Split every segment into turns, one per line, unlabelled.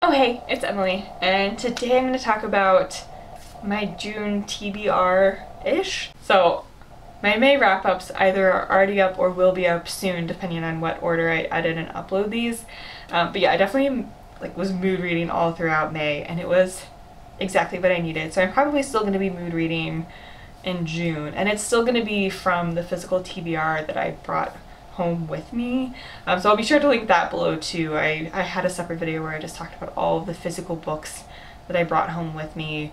Oh hey, it's Emily, and today I'm going to talk about my June TBR-ish. So my May wrap-ups either are already up or will be up soon, depending on what order I edit and upload these. But yeah, I definitely was mood reading all throughout May, and it was exactly what I needed. So I'm probably still going to be mood reading in June, and it's still going to be from the physical TBR that I brought home with me. So I'll be sure to link that below too. I had a separate video where I just talked about all of the physical books that I brought home with me.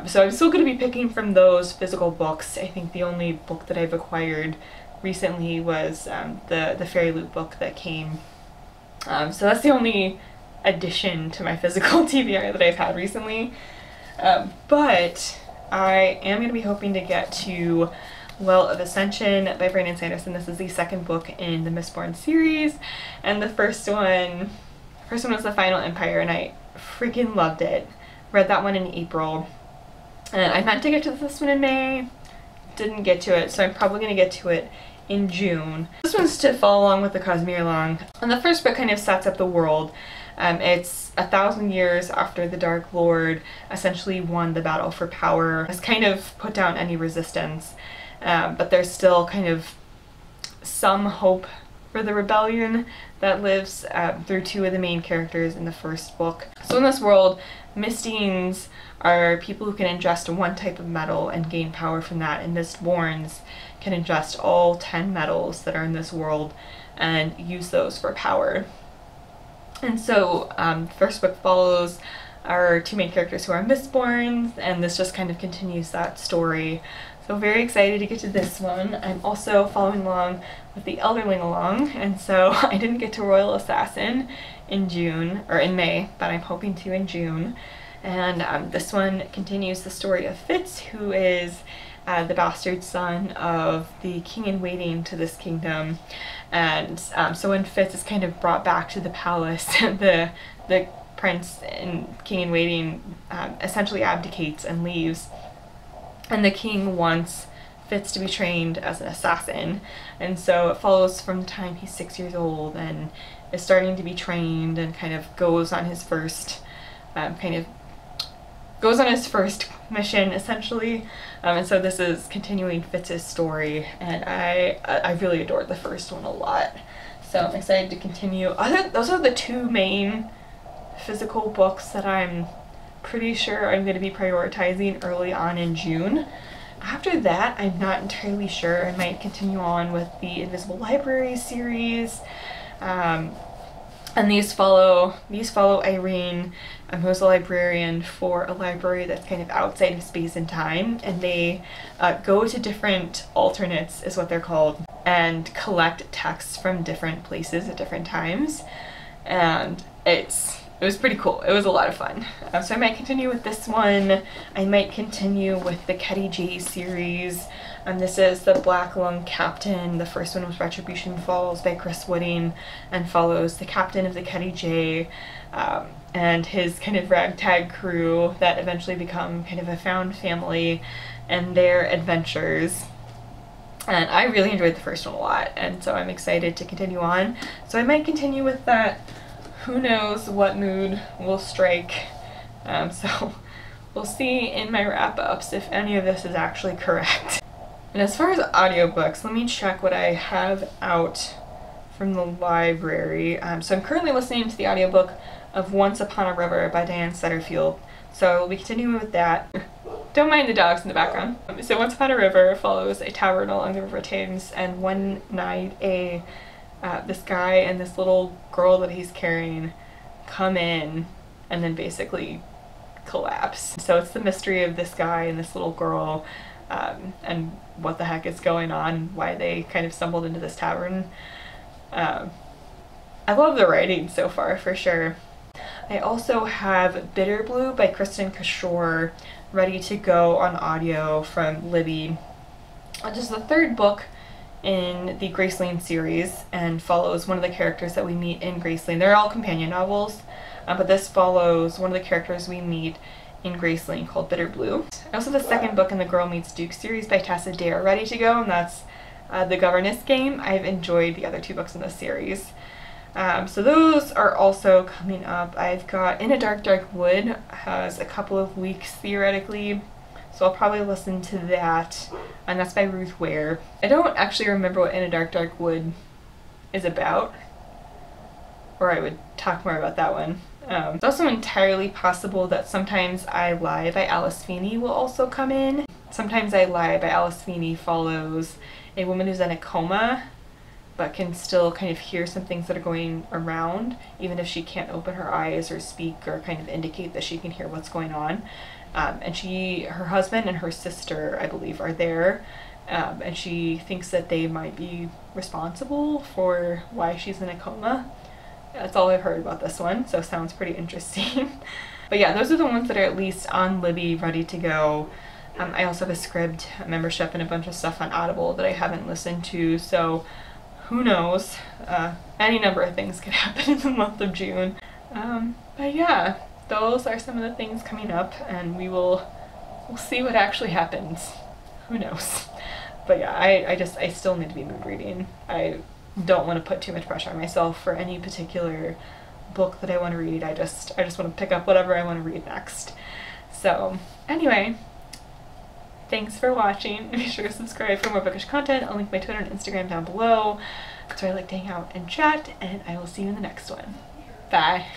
So I'm still going to be picking from those physical books. I think the only book that I've acquired recently was the Fairy Loot book that came. So that's the only addition to my physical TBR that I've had recently. But I am going to be hoping to get to Well of Ascension by Brandon Sanderson. This is the second book in the Mistborn series, and the first one was The Final Empire, and I freaking loved it. Read that one in April, and I meant to get to this one in May, didn't get to it, so I'm probably going to get to it in June. This one's to follow along with the Cosmerealong, and the first book kind of sets up the world. It's 1,000 years after the Dark Lord essentially won the battle for power, has kind of put down any resistance. But there's still kind of some hope for the rebellion that lives through two of the main characters in the first book. So in this world, Mistines are people who can ingest one type of metal and gain power from that, and Mistborns can ingest all 10 metals that are in this world and use those for power. And so the first book follows our two main characters who are Mistborns, and this just kind of continues that story. So very excited to get to this one. I'm also following along with the Elderling along, and so I didn't get to Royal Assassin in May, but I'm hoping to in June. And this one continues the story of Fitz, who is the bastard son of the king-in-waiting to this kingdom. And so when Fitz is kind of brought back to the palace, the prince and king-in-waiting essentially abdicates and leaves. And the king wants Fitz to be trained as an assassin, and so it follows from the time he's 6 years old and is starting to be trained and kind of goes on his first mission essentially. And so this is continuing Fitz's story, and I really adored the first one a lot, so I'm excited to continue. Those are the two main physical books that I'm pretty sure I'm going to be prioritizing early on in June. After that, I'm not entirely sure. I might continue on with the Invisible Library series, and these follow Irene, who's a librarian for a library that's kind of outside of space and time, and they go to different alternates, is what they're called, and collect texts from different places at different times, and it was pretty cool. It was a lot of fun. So I might continue with this one. I might continue with the Ketty J series. This is the Black Lung Captain. The first one was Retribution Falls by Chris Wooding, and follows the captain of the Ketty J and his kind of ragtag crew that eventually become kind of a found family and their adventures. And I really enjoyed the first one a lot, and so I'm excited to continue on. So I might continue with that. Who knows what mood will strike, so we'll see in my wrap-ups if any of this is actually correct. And as far as audiobooks, let me check what I have out from the library. So I'm currently listening to the audiobook of Once Upon a River by Diane Setterfield, so we'll be continuing with that. Don't mind the dogs in the background. So Once Upon a River follows a tavern along the River Thames, and one night this guy and this little girl that he's carrying come in and then basically collapse. So it's the mystery of this guy and this little girl, and what the heck is going on, why they kind of stumbled into this tavern. I love the writing so far, for sure. I also have Bitter Blue by Kristen Kishore ready to go on audio from Libby. This is the third book in the Gracelyn series and follows one of the characters that we meet in Gracelyn. They're all companion novels, but this follows one of the characters we meet in Gracelyn called Bitter Blue. I also have the second book in the Girl Meets Duke series by Tessa Dare ready to go, and that's The Governess Game. I've enjoyed the other two books in this series. So those are also coming up. I've got In a Dark Dark Wood has a couple of weeks theoretically, so I'll probably listen to that, and that's by Ruth Ware. I don't actually remember what In a Dark Dark Wood is about, or I would talk more about that one. It's also entirely possible that Sometimes I Lie by Alice Feeney will also come in. Sometimes I Lie by Alice Feeney follows a woman who's in a coma but can still kind of hear some things that are going around, even if she can't open her eyes or speak or kind of indicate that she can hear what's going on. And her husband and her sister, I believe, are there, and she thinks that they might be responsible for why she's in a coma. That's all I've heard about this one, so sounds pretty interesting. But yeah, those are the ones that are at least on Libby, ready to go. I also have a Scribd membership and a bunch of stuff on Audible that I haven't listened to, so who knows? Any number of things could happen in the month of June. But yeah, those are some of the things coming up, and we'll see what actually happens. Who knows? But yeah, I still need to be mood reading. I don't want to put too much pressure on myself for any particular book that I want to read. I just want to pick up whatever I want to read next. So anyway, thanks for watching. Be sure to subscribe for more bookish content. I'll link my Twitter and Instagram down below. That's where I like to hang out and chat, and I will see you in the next one. Bye.